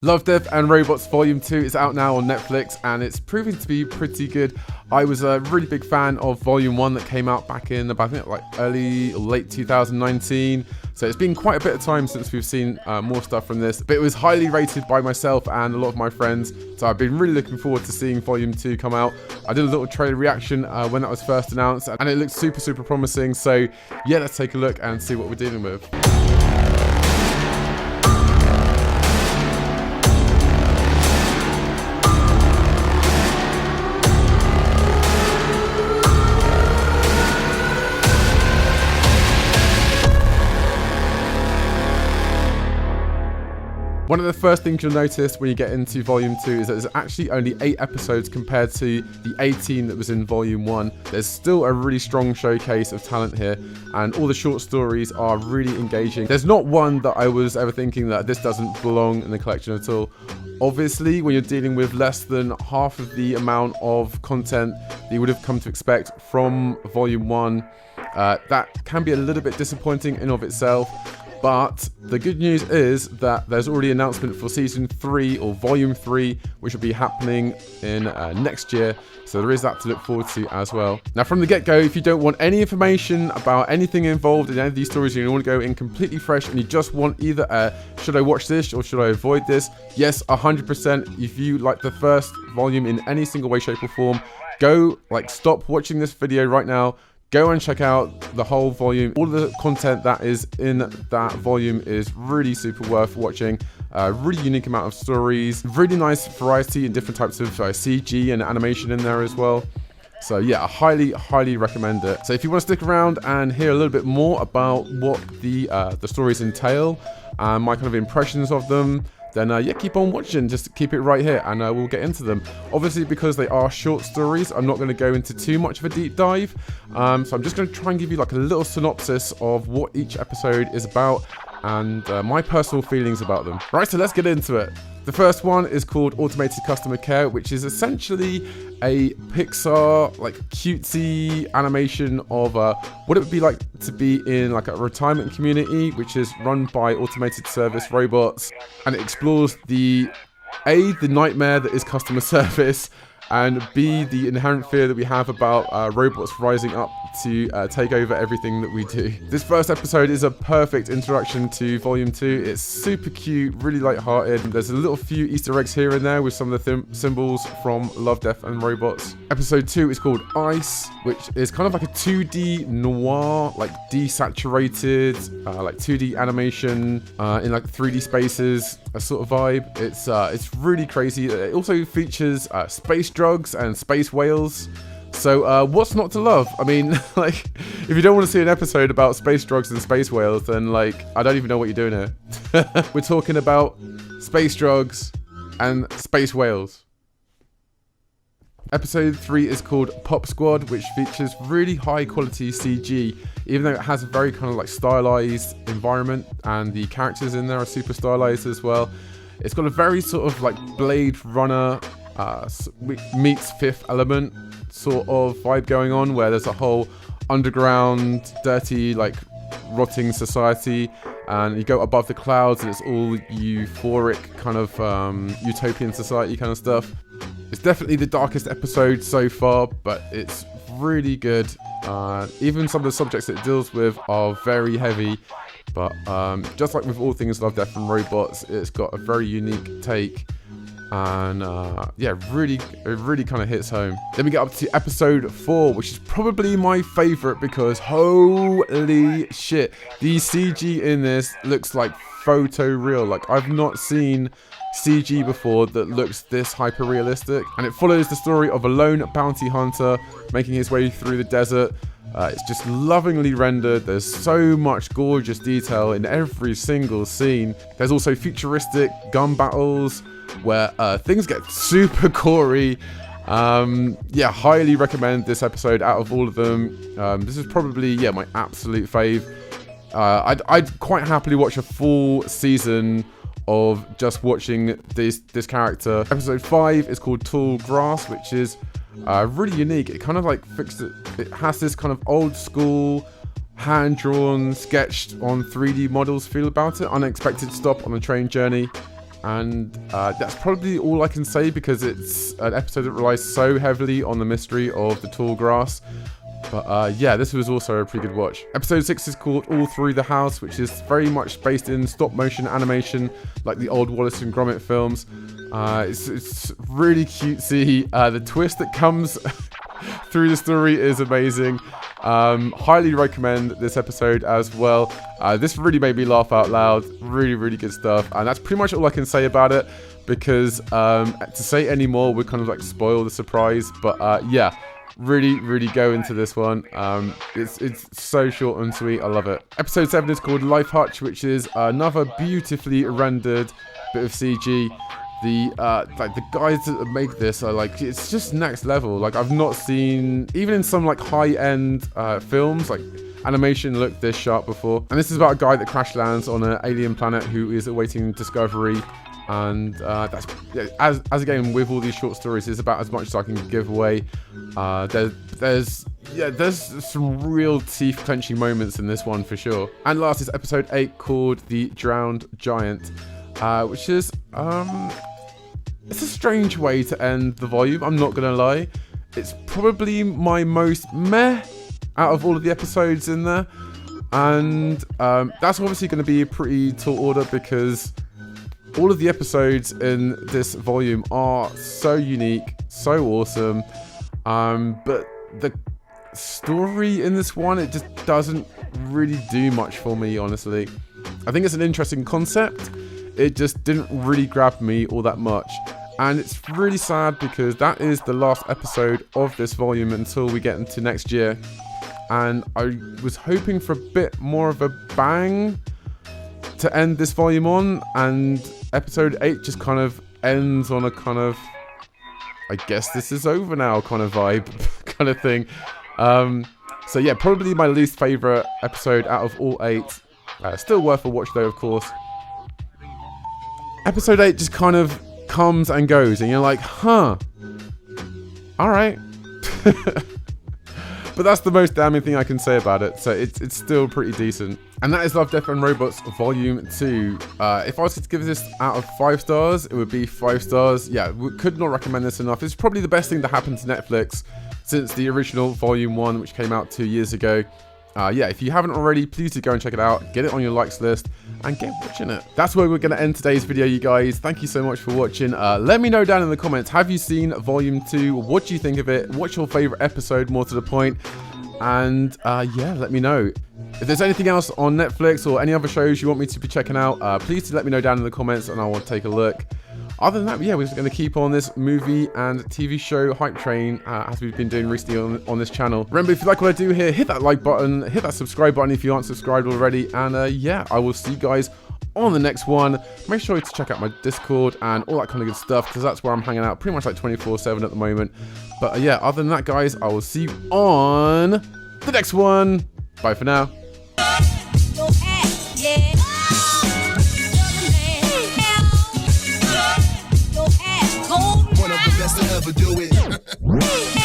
Love, Death and Robots Volume 2 is out now on Netflix and it's proving to be pretty good. I was a really big fan of Volume 1 that came out back in about, I think, like early or late 2019. So it's been quite a bit of time since we've seen more stuff from this. But it was highly rated by myself and a lot of my friends. So I've been really looking forward to seeing Volume 2 come out. I did a little trailer reaction when that was first announced and it looked super promising. So yeah, let's take a look and see what we're dealing with. One of the first things you'll notice when you get into Volume 2 is that there's actually only 8 episodes compared to the 18 that was in Volume 1. There's still a really strong showcase of talent here, and all the short stories are really engaging. There's not one that I was ever thinking that this doesn't belong in the collection at all. Obviously, when you're dealing with less than half of the amount of content that you would have come to expect from Volume 1, that can be a little bit disappointing in of itself. But the good news is that there's already an announcement for Season 3 or Volume 3, which will be happening in next year. So there is that to look forward to as well. Now, from the get-go, if you don't want any information about anything involved in any of these stories, you want to go in completely fresh and you just want either should I watch this or should I avoid this? Yes, 100%. If you like the first volume in any single way, shape or form, go, stop watching this video right now. Go and check out the whole volume. All the content that is in that volume is really super worth watching. Really unique amount of stories. Really nice variety and different types of CG and animation in there as well. So yeah, I highly recommend it. So if you want to stick around and hear a little bit more about what the stories entail and my kind of impressions of them, then yeah, keep on watching, just keep it right here and we'll get into them. Obviously, because they are short stories, I'm not going to go into too much of a deep dive, so I'm just going to try and give you like a little synopsis of what each episode is about and my personal feelings about them. Right, so let's get into it. The first one is called Automated Customer Care, which is essentially a Pixar cutesy animation of what it would be like to be in a retirement community, which is run by automated service robots, and it explores the nightmare that is customer service, and B, the inherent fear that we have about robots rising up to take over everything that we do. This first episode is a perfect introduction to Volume 2. It's super cute, really light-hearted. There's a little few Easter eggs here and there with some of the symbols from Love, Death and Robots. Episode 2 is called Ice, which is kind of like a 2D noir, desaturated, 2D animation in 3D spaces, a sort of vibe. It's really crazy. It also features space drugs and space whales. So what's not to love? I mean, if you don't want to see an episode about space drugs and space whales, then I don't even know what you're doing here. We're talking about space drugs and space whales. Episode 3 is called Pop Squad, which features really high quality CG, even though it has a very kind of stylized environment, and the characters in there are super stylized as well. It's got a very sort of Blade Runner meets Fifth Element sort of vibe going on, where there's a whole underground, dirty, rotting society, and you go above the clouds and it's all euphoric kind of utopian society kind of stuff. It's definitely the darkest episode so far, but it's really good. Even some of the subjects it deals with are very heavy, but just like with all things Love, Death and Robots, it's got a very unique take. And yeah, it really kind of hits home. Then we get up to episode 4, which is probably my favorite because holy shit, the CG in this looks like photo real. I've not seen CG before that looks this hyper realistic, and it follows the story of a lone bounty hunter making his way through the desert. It's just lovingly rendered. There's so much gorgeous detail in every single scene. There's also futuristic gun battles where things get super gory. Yeah, highly recommend this episode out of all of them. This is probably, yeah, my absolute fave. I'd quite happily watch a full season of just watching this character. Episode 5 is called Tall Grass, which is really unique. It kind of it has this kind of old school, hand-drawn, sketched on 3D models feel about it. Unexpected stop on a train journey. And that's probably all I can say because it's an episode that relies so heavily on the mystery of the tall grass. But yeah, this was also a pretty good watch. Episode 6 is called All Through the House, which is very much based in stop motion animation, like the old Wallace and Gromit films. It's really cutesy. The twist that comes through the story is amazing. Highly recommend this episode as well. This really made me laugh out loud. Really, really good stuff. And that's pretty much all I can say about it because to say any more would kind of like spoil the surprise. But yeah. Really, really go into this one. It's so short and sweet. I love it. Episode 7 is called Life Hutch, which is another beautifully rendered bit of CG. Like the guys that make this are like, it's just next level. Like I've not seen, even in some like high-end films, like animation looked this sharp before. And this is about a guy that crash lands on an alien planet who is awaiting discovery. And that's as again with all these short stories, it's about as much as I can give away. There's some real teeth clenching moments in this one for sure. And last is episode 8 called The Drowned Giant, which is it's a strange way to end the volume. I'm not gonna lie, it's probably my most meh out of all of the episodes in there, and that's obviously going to be a pretty tall order because all of the episodes in this volume are so unique, so awesome, but the story in this one, it just doesn't really do much for me, honestly. I think it's an interesting concept, it just didn't really grab me all that much, and it's really sad because that is the last episode of this volume until we get into next year, and I was hoping for a bit more of a bang to end this volume on, and episode 8 just kind of ends on a kind of, I guess this is over now kind of vibe kind of thing. So yeah, probably my least favourite episode out of all 8. Still worth a watch though, of course. Episode 8 just kind of comes and goes, and you're like, huh, alright. But that's the most damning thing I can say about it, so it's still pretty decent. And that is Love, Death and Robots Volume 2. If I was to give this out of 5 stars, it would be 5 stars. Yeah, we could not recommend this enough. It's probably the best thing that happened to Netflix since the original Volume 1, which came out 2 years ago. Yeah, if you haven't already, please do go and check it out. Get it on your likes list and get watching it. That's where we're going to end today's video, you guys. Thank you so much for watching. Let me know down in the comments, have you seen Volume 2? What do you think of it? What's your favourite episode, more to the point? And yeah, let me know. If there's anything else on Netflix or any other shows you want me to be checking out, please do let me know down in the comments and I will take a look. Other than that, yeah, we're just going to keep on this movie and TV show hype train as we've been doing recently on this channel. Remember, if you like what I do here, hit that like button, hit that subscribe button if you aren't subscribed already. And yeah, I will see you guys on the next one. Make sure to check out my Discord and all that kind of good stuff because that's where I'm hanging out pretty much like 24/7 at the moment. But yeah, other than that, guys, I will see you on the next one. Bye for now. One of the best to ever do it.